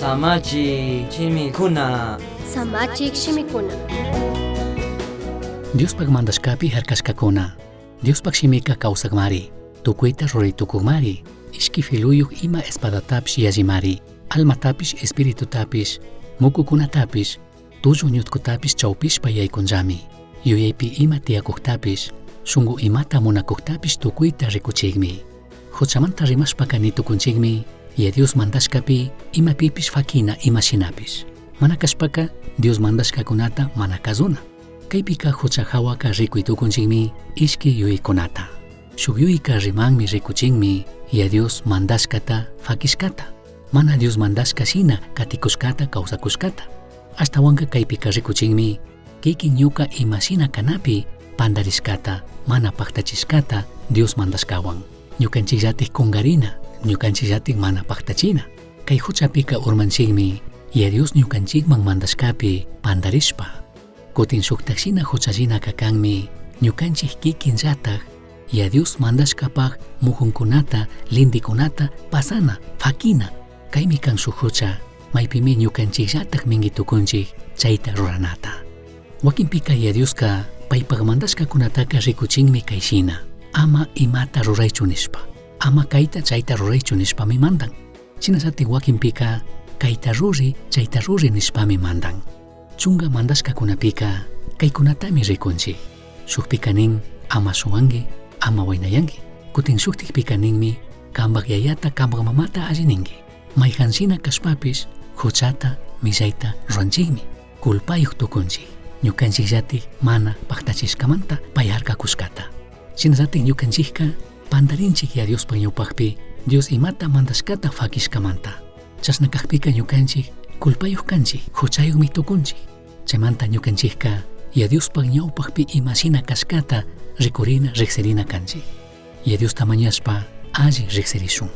Samachi chimikuna. Samachik shimikuna. Diospag mandashkapi harkashkakuna. Diospag shimika kawsagmari. Tukuyta ruraytukumari. Ishki filuyuk ima espadatapish yallimari. Almatapish espiritutapish. Mukukunatapish. Tuyu ñutkutapish chawpishpa yaykunllami. Yuyaypi ima tiyakuqtapish. Shungu imata munakuqtapish tukuyta rikuchikmi. Huchamanta rimashpaka nitukunchikmi. Ya Dios mandashkapi imapipish fakina imashinapish. Manakashpaka Dios mandashkakunata manakazuna. Kaypika huchahawaka rikuytukunchikmi ishki yuyaykunata. Shuk yuyayka rimanmi rikuchinmi ya Dios mandashkata fakishkata. Mana Dios mandashka shina katikushkata kawsakushkata. Ashtawanka kaypika rikuchinmi kikin ñuka imashina kanapi pandarishkata mana paktachishkata Dios mandashkawan. Ñukanchikllatik kungarina, ñukanchikllatik mana paktachina. Kay huchapika urmanchikmi ya Dios ñukanchikman mandashkapi pandarishpa. Kutin shuktakshina huchallina kakanmi ñukanchik kikinllatak ya Dios mandashkapaq mujunkunata lindikunata pasana fakina. Kaymi kan shuk hucha maypimi ñukanchikllatak minguitukunchik chayta ruranata. Wakinpika ya Dioska paypaq mandashkakunataka rikuchinmi kayshina. Ama imata ruraychu nishpa. Ama kayta chayta ruraychu nishpami mandan. Chinasatik wakinpika kayta ruri chayta ruri nishpami mandan. Chunga mandashkakunapika kaykunatami rikunchik. Shukpika nin ama suwanki, ama waynayanki. Kutin shuktikpika ninmi kambaq yayata kambaq mamata allininki. Mayhanshina kashpapish huchata millayta ruranchikmi. Kulpayuq tukunchik. Ñukanchikllatik mana paktachishkamanta pay harkakushkata. Chinasatik ñukanchikka pandarinchik ya Diospaq ñawpaqpi Dios imata mandashkata fakishkamanta. Chashna kaqpika ñukanchik kulpayuq kanchik, huchayuqmi tukunchik. Chaymanta ñukanchikka ya Diospaq ñawpaqpi imashina kashkata rikurina riqsirina kanchik. Ya Diosta mañashpa alli riqsirishun.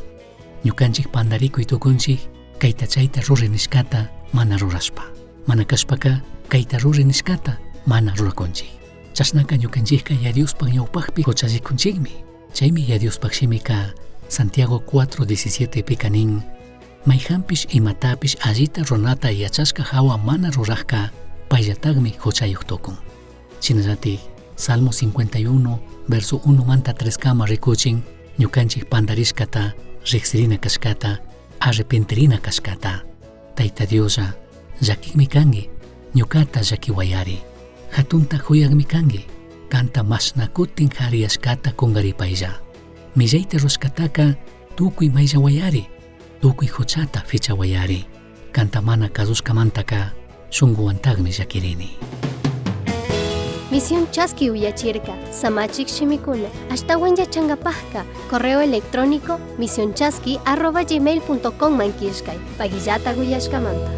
Ñukanchik pandarikuy tukunchik kayta chayta ruri nishkata mana rurashpa. Mana kashpaka kayta ruri nishkata mana rurakunchik. Chashnaka ñukanchikka ya Diospaq ñawpaqpi huchallikunchikmi. Chaymi ya Diospaq shimika Santiago 4:17 pika nin mayhanpish imatapish allita runata yachashka hawa mana ruraqka payllataqmi huchayuq tukun. Chinallatik Salmo 51 verso 1 manta 3 kama rikuchin ñukanchik pandarishkata riqsirina kashkata arrepentirina kashkata. Tayta Diosa llakikmi kanki ñukata llakiwayari. Hatunta huyagmi kanki kanta mashna kutin hariyashkata kungaripaylla. Millayta rushkataka tukuy mayllawayari. Tukuy huchata fichawayari. Kanta mana kazushkamantaka shunguwantaqmi llakirini. Misión Chasqui Uyachirka, Samachik Shimikuna, Ashtawan Yachangapajka, correo electrónico misionchasqui@gmail.com mankishkay, Pagillata Guyashkamanta.